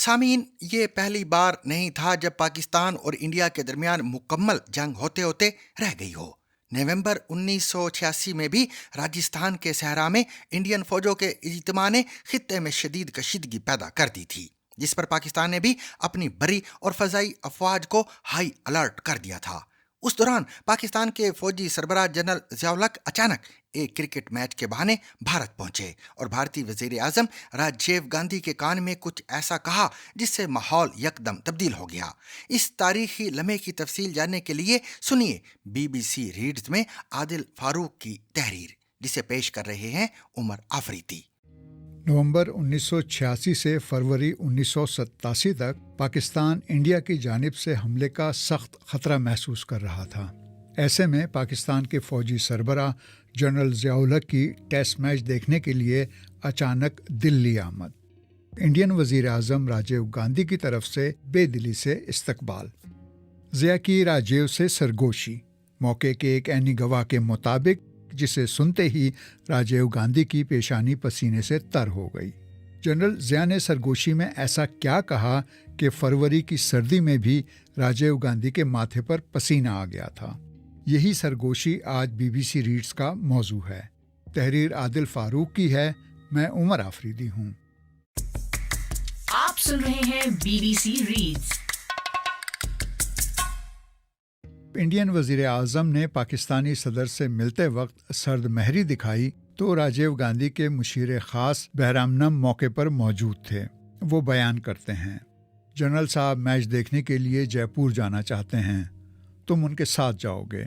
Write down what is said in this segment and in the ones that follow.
سامعین، یہ پہلی بار نہیں تھا جب پاکستان اور انڈیا کے درمیان مکمل جنگ ہوتے ہوتے رہ گئی ہو۔ نومبر 1986 میں بھی راجستھان کے صحرا میں انڈین فوجوں کے اجتماع نے خطے میں شدید کشیدگی پیدا کر دی تھی، جس پر پاکستان نے بھی اپنی بری اور فضائی افواج کو ہائی الرٹ کر دیا تھا۔ اس دوران پاکستان کے فوجی سربراہ جنرل ضیاء الحق اچانک ایک کرکٹ میچ کے بہانے بھارت پہنچے اور بھارتی وزیر اعظم راجیو گاندھی کے کان میں کچھ ایسا کہا جس سے ماحول یکدم تبدیل ہو گیا۔ اس تاریخی لمحے کی تفصیل جاننے کے لیے سنیے BBC ریڈز میں عادل فاروق کی تحریر، جسے پیش کر رہے ہیں عمر آفریدی۔ نومبر 1986 سے فروری 1987 تک پاکستان انڈیا کی جانب سے حملے کا سخت خطرہ محسوس کر رہا تھا۔ ایسے میں پاکستان کے فوجی سربراہ جنرل ضیاء الحق کی ٹیسٹ میچ دیکھنے کے لیے اچانک دلی آمد۔ انڈین وزیر اعظم راجیو گاندھی کی طرف سے بے دلی سے استقبال، ضیاء کی راجیو سے سرگوشی، موقع کے ایک عینی گواہ کے مطابق، جسے سنتے ہی راجیو گاندھی کی پیشانی پسینے سے تر ہو گئی۔ جنرل ضیاء نے سرگوشی میں ایسا کیا کہا کہ فروری کی سردی میں بھی راجیو گاندھی کے ماتھے پر پسینہ آ گیا تھا؟ یہی سرگوشی آج BBC ریڈز کا موضوع ہے۔ تحریر عادل فاروق کی ہے، میں عمر آفریدی ہوں۔ آپ سن رہے ہیں BBC ریڈز۔ انڈین وزیر اعظم نے پاکستانی صدر سے ملتے وقت سرد مہری دکھائی تو راجیو گاندھی کے مشیر خاص بہرام نم موقع پر موجود تھے۔ وہ بیان کرتے ہیں، جنرل صاحب میچ دیکھنے کے لیے جے پور جانا چاہتے ہیں، تم ان کے ساتھ جاؤ گے؟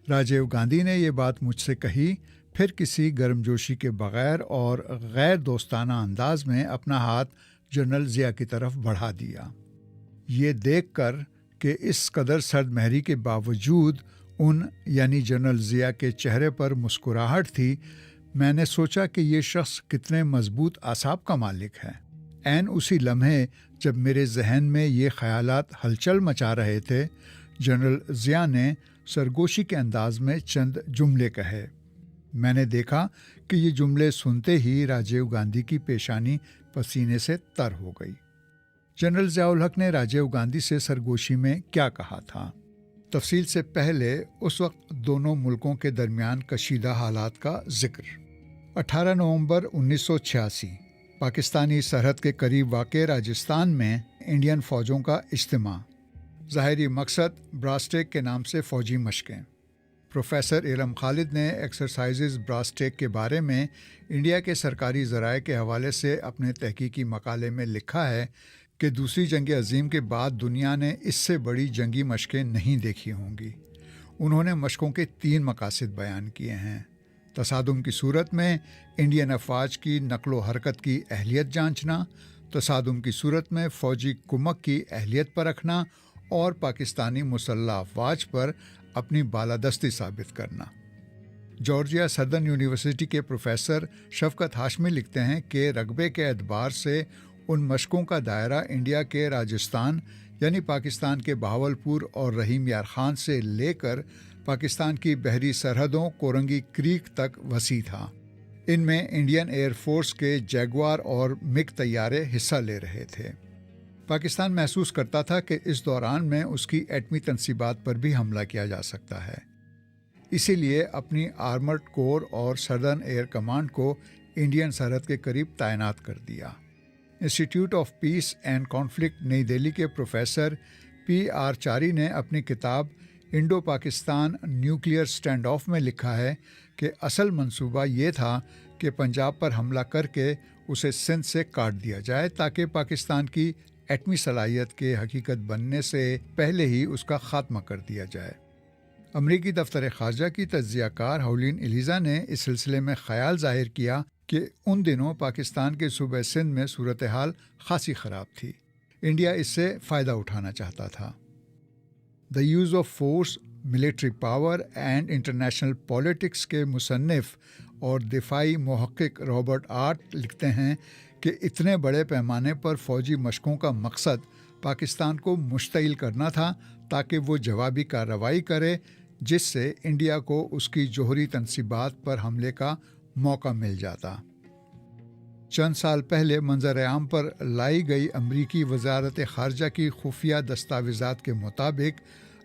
راجیو گاندھی نے یہ بات مجھ سے کہی، پھر کسی گرمجوشی کے بغیر اور غیر دوستانہ انداز میں اپنا ہاتھ جنرل ضیاء کی طرف بڑھا دیا۔ یہ دیکھ کر کہ اس قدر سرد مہری کے باوجود ان یعنی جنرل ضیاء کے چہرے پر مسکراہٹ تھی، میں نے سوچا کہ یہ شخص کتنے مضبوط اعصاب کا مالک ہے۔ عین اسی لمحے جب میرے ذہن میں یہ خیالات ہلچل مچا رہے تھے، جنرل ضیاء نے سرگوشی کے انداز میں چند جملے کہے۔ میں نے دیکھا کہ یہ جملے سنتے ہی راجیو گاندھی کی پیشانی پسینے سے تر ہو گئی۔ جنرل ضیاء الحق نے راجیو گاندھی سے سرگوشی میں کیا کہا تھا؟ تفصیل سے پہلے اس وقت دونوں ملکوں کے درمیان کشیدہ حالات کا ذکر۔ 18 نومبر 1986 پاکستانی سرحد کے قریب واقع راجستھان میں انڈین فوجوں کا اجتماع۔ ظاہری مقصد براسٹیک کے نام سے فوجی مشقیں۔ پروفیسر علم خالد نے ایکسرسائزز براسٹیک کے بارے میں انڈیا کے سرکاری ذرائع کے حوالے سے اپنے تحقیقی مقالے میں لکھا ہے کہ دوسری جنگ عظیم کے بعد دنیا نے اس سے بڑی جنگی مشقیں نہیں دیکھی ہوں گی۔ انہوں نے مشقوں کے 3 مقاصد بیان کیے ہیں: تصادم کی صورت میں انڈین افواج کی نقل و حرکت کی اہلیت جانچنا، تصادم کی صورت میں فوجی کمک کی اہلیت پرکھنا اور پاکستانی مسلح افواج پر اپنی بالادستی ثابت کرنا۔ جارجیا سدرن یونیورسٹی کے پروفیسر شفقت ہاشمی لکھتے ہیں کہ رقبے کے اعتبار سے ان مشقوں کا دائرہ انڈیا کے راجستھان یعنی پاکستان کے بہاولپور اور رحیم یار خان سے لے کر پاکستان کی بحری سرحدوں کورنگی کریک تک وسیع تھا۔ ان میں انڈین ایئر فورس کے جیگوار اور مگ طیارے حصہ لے رہے تھے۔ پاکستان محسوس کرتا تھا کہ اس دوران میں اس کی ایٹمی تنصیبات پر بھی حملہ کیا جا سکتا ہے، اسی لیے اپنی آرمرڈ کور اور سدرن ایئر کمانڈ کو انڈین سرحد کے قریب تعینات کر دیا۔ Institute of peace and conflict Nayi Delhi کے پروفیسر PR چاری نے اپنی کتاب Indo Pakistan nuclear standoff میں لکھا ہے کہ اصل منصوبہ یہ تھا کہ پنجاب پر حملہ کر کے اسے سندھ سے کاٹ دیا جائے تاکہ پاکستان کی ایٹمی صلاحیت کے حقیقت بننے سے پہلے ہی اس کا خاتمہ کر دیا جائے۔ امریکی دفتر خارجہ کی تجزیہ کار ہولین ایلیزا نے اس سلسلے میں خیال ظاہر کیا کہ ان دنوں پاکستان کے صوبہ سندھ میں صورتحال خاصی خراب تھی۔ انڈیا اس سے فائدہ اٹھانا چاہتا تھا۔ The use of force, military power and international politics کے مصنف اور دفاعی محقق رابرٹ آرٹ لکھتے ہیں کہ اتنے بڑے پیمانے پر فوجی مشقوں کا مقصد پاکستان کو مشتعل کرنا تھا تاکہ وہ جوابی کارروائی کرے، جس سے انڈیا کو اس کی جوہری تنصیبات پر حملے کا موقع مل جاتا۔ چند سال پہلے منظر عام پر لائی گئی امریکی وزارت خارجہ کی خفیہ دستاویزات کے مطابق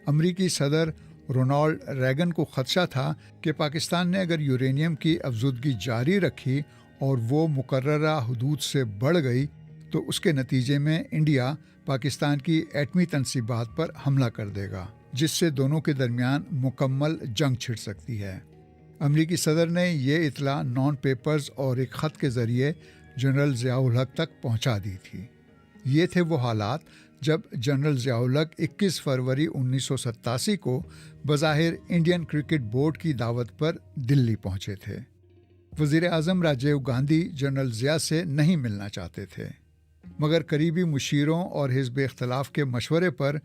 امریکی صدر رونالڈ ریگن کو خدشہ تھا کہ پاکستان نے اگر یورینیم کی افزودگی جاری رکھی اور وہ مقررہ حدود سے بڑھ گئی تو اس کے نتیجے میں انڈیا پاکستان کی ایٹمی تنصیبات پر حملہ کر دے گا، جس سے دونوں کے درمیان مکمل جنگ چھڑ سکتی ہے۔ امریکی صدر نے یہ اطلاع نان پیپرز اور ایک خط کے ذریعے جنرل ضیاء الحق تک پہنچا دی تھی۔ یہ تھے وہ حالات جب جنرل ضیاء الحق 21 فروری 1987 کو بظاہر انڈین کرکٹ بورڈ کی دعوت پر دلی پہنچے تھے۔ وزیر اعظم راجیو گاندھی جنرل ضیاء سے نہیں ملنا چاہتے تھے، مگر قریبی مشیروں اور حزب اختلاف کے مشورے پر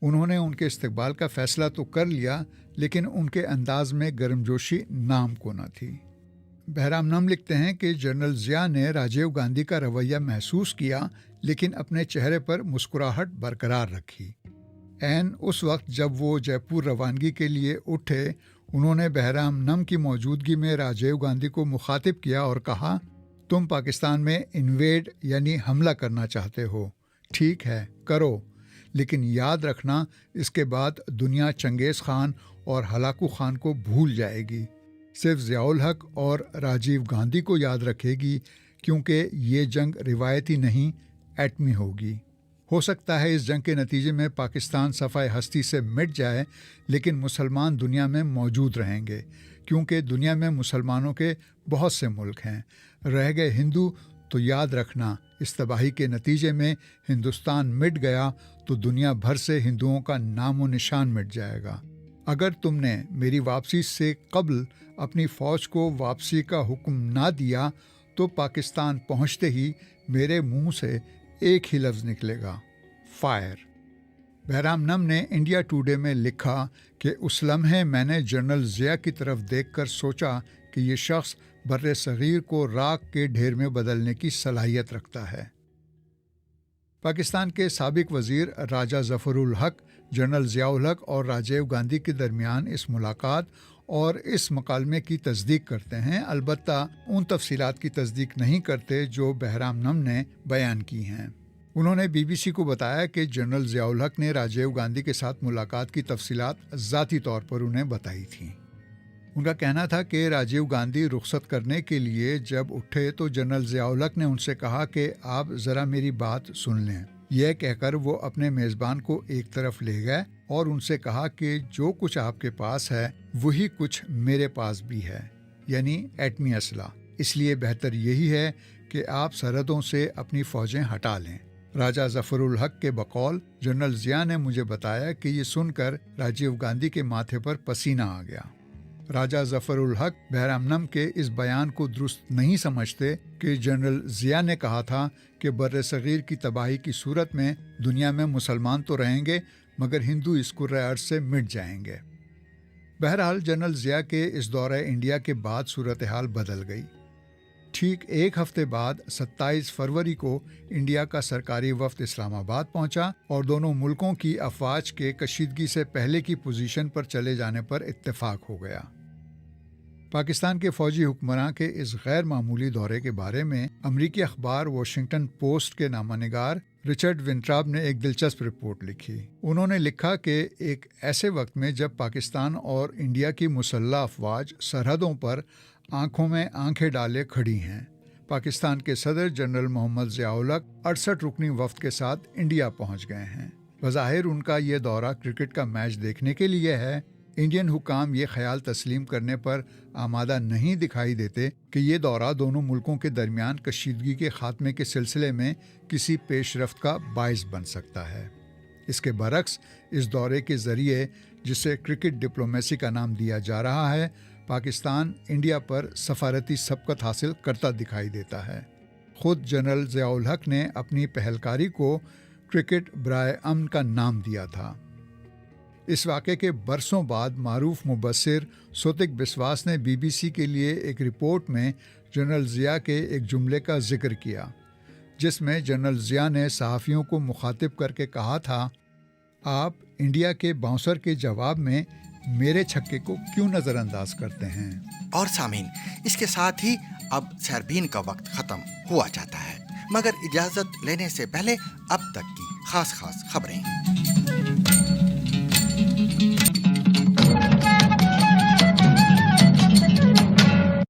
انہوں نے ان کے استقبال کا فیصلہ تو کر لیا، لیکن ان کے انداز میں گرمجوشی نام کو نہ تھی۔ بہرام نم لکھتے ہیں کہ جنرل ضیاء نے راجیو گاندھی کا رویہ محسوس کیا، لیکن اپنے چہرے پر مسکراہٹ برقرار رکھی۔ عین اس وقت جب وہ جے پور روانگی کے لیے اٹھے، انہوں نے بہرام نم کی موجودگی میں راجیو گاندھی کو مخاطب کیا اور کہا، تم پاکستان میں انویڈ یعنی حملہ کرنا چاہتے ہو، ٹھیک ہے کرو، لیکن یاد رکھنا اس کے بعد دنیا چنگیز خان اور ہلاکو خان کو بھول جائے گی، صرف ضیاء الحق اور راجیو گاندھی کو یاد رکھے گی، کیونکہ یہ جنگ روایتی نہیں ایٹمی ہوگی۔ ہو سکتا ہے اس جنگ کے نتیجے میں پاکستان صفحہ ہستی سے مٹ جائے، لیکن مسلمان دنیا میں موجود رہیں گے، کیونکہ دنیا میں مسلمانوں کے بہت سے ملک ہیں۔ رہ گئے ہندو تو یاد رکھنا اس تباہی کے نتیجے میں ہندوستان مٹ گیا تو دنیا بھر سے ہندوؤں کا نام و نشان مٹ جائے گا۔ اگر تم نے میری واپسی سے قبل اپنی فوج کو واپسی کا حکم نہ دیا تو پاکستان پہنچتے ہی میرے منہ سے ایک ہی لفظ نکلے گا، فائر۔ بہرام نم نے انڈیا ٹوڈے میں لکھا کہ اس لمحے میں نے جنرل ضیاء کی طرف دیکھ کر سوچا کہ یہ شخص بر صغیر کو راکھ کے ڈھیر میں بدلنے کی صلاحیت رکھتا ہے۔ پاکستان کے سابق وزیر راجہ ظفر الحق جنرل ضیاء الحق اور راجیو گاندھی کے درمیان اس ملاقات اور اس مکالمے کی تصدیق کرتے ہیں، البتہ ان تفصیلات کی تصدیق نہیں کرتے جو بہرام نم نے بیان کی ہیں۔ انہوں نے بی بی سی کو بتایا کہ جنرل ضیاء الحق نے راجیو گاندھی کے ساتھ ملاقات کی تفصیلات ذاتی طور پر انہیں بتائی تھیں۔ ان کا کہنا تھا کہ راجیو گاندھی رخصت کرنے کے لیے جب اٹھے تو جنرل ضیاء الحق نے ان سے کہا کہ آپ ذرا میری بات سن لیں۔ یہ کہہ کر وہ اپنے میزبان کو ایک طرف لے گئے اور ان سے کہا کہ جو کچھ آپ کے پاس ہے وہی کچھ میرے پاس بھی ہے، یعنی ایٹمی اسلحہ، اس لیے بہتر یہی ہے کہ آپ سرحدوں سے اپنی فوجیں ہٹا لیں۔ راجہ ظفر الحق کے بقول جنرل ضیاء نے مجھے بتایا کہ یہ سن کر راجیو گاندھی کے ماتھے پر پسینہ آ گیا۔ راجہ ظفر الحق بہرام نم کے اس بیان کو درست نہیں سمجھتے کہ جنرل ضیاء نے کہا تھا کہ بر صغیر کی تباہی کی صورت میں دنیا میں مسلمان تو رہیں گے مگر ہندو اس کرۂ ارض سے مٹ جائیں گے۔ بہرحال جنرل ضیاء کے اس دورہ انڈیا کے بعد صورتحال بدل گئی۔ ٹھیک ایک ہفتے بعد 27 فروری کو انڈیا کا سرکاری وفد اسلام آباد پہنچا اور دونوں ملکوں کی افواج کے کشیدگی سے پہلے کی پوزیشن پر چلے جانے پر اتفاق ہو گیا۔ پاکستان کے فوجی حکمراں کے اس غیر معمولی دورے کے بارے میں امریکی اخبار واشنگٹن پوسٹ کے نامہ نگار رچرڈ ونٹراب نے ایک دلچسپ رپورٹ لکھی۔ انہوں نے لکھا کہ ایک ایسے وقت میں جب پاکستان اور انڈیا کی مسلح افواج سرحدوں پر آنکھوں میں آنکھیں ڈالے کھڑی ہیں، پاکستان کے صدر جنرل محمد ضیاء الحق 68 رکنی وفد کے ساتھ انڈیا پہنچ گئے ہیں۔ بظاہر ان کا یہ دورہ کرکٹ کا میچ دیکھنے کے لیے ہے۔ انڈین حکام یہ خیال تسلیم کرنے پر آمادہ نہیں دکھائی دیتے کہ یہ دورہ دونوں ملکوں کے درمیان کشیدگی کے خاتمے کے سلسلے میں کسی پیش رفت کا باعث بن سکتا ہے۔ اس کے برعکس اس دورے کے ذریعے، جسے کرکٹ ڈپلومیسی کا نام دیا جا رہا ہے، پاکستان انڈیا پر سفارتی سبقت حاصل کرتا دکھائی دیتا ہے۔ خود جنرل ضیاء الحق نے اپنی پہلکاری کو کرکٹ برائے امن کا نام دیا تھا۔ اس واقعے کے برسوں بعد معروف مبصر سوتک بسواس نے بی بی سی کے لیے ایک رپورٹ میں جنرل ضیاء کے ایک جملے کا ذکر کیا، جس میں جنرل ضیاء نے صحافیوں کو مخاطب کر کے کہا تھا، آپ انڈیا کے باؤنسر کے جواب میں میرے چھکے کو کیوں نظر انداز کرتے ہیں؟ اور سامعین، اس کے ساتھ ہی اب سیربین کا وقت ختم ہوا جاتا ہے، مگر اجازت لینے سے پہلے اب تک کی خاص خبریں۔